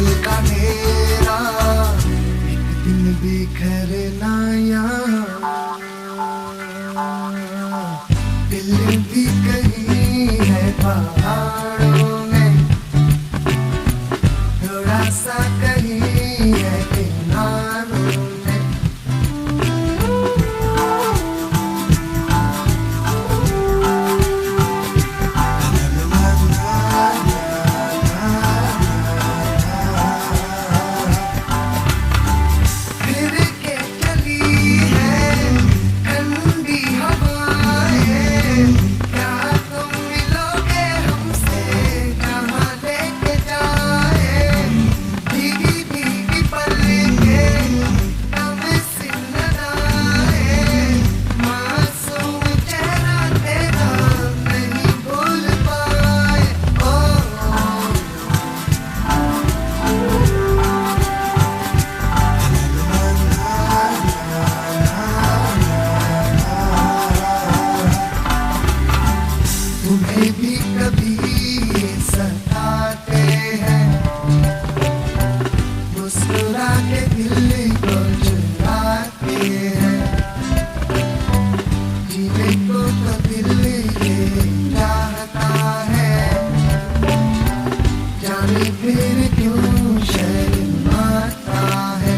पल का मेरा एक दिन बिखरना यहाँ, दिल भी कहीं है पहाड़ों में, थोड़ा सा कहीं है किनारों में। तुम्हें भी कभी ये सताते हैं, मुस्कुरा के दिल को चुराते हैं, जीने को तो दिल ये चाहता है, जाने फिर क्यों शर्माता है।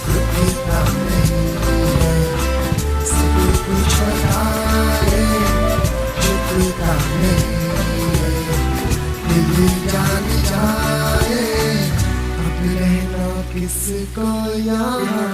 खुद ही काम नहीं है, सब कुछ बताए, दिल जान जाए, अब रहना किसको यहाँ।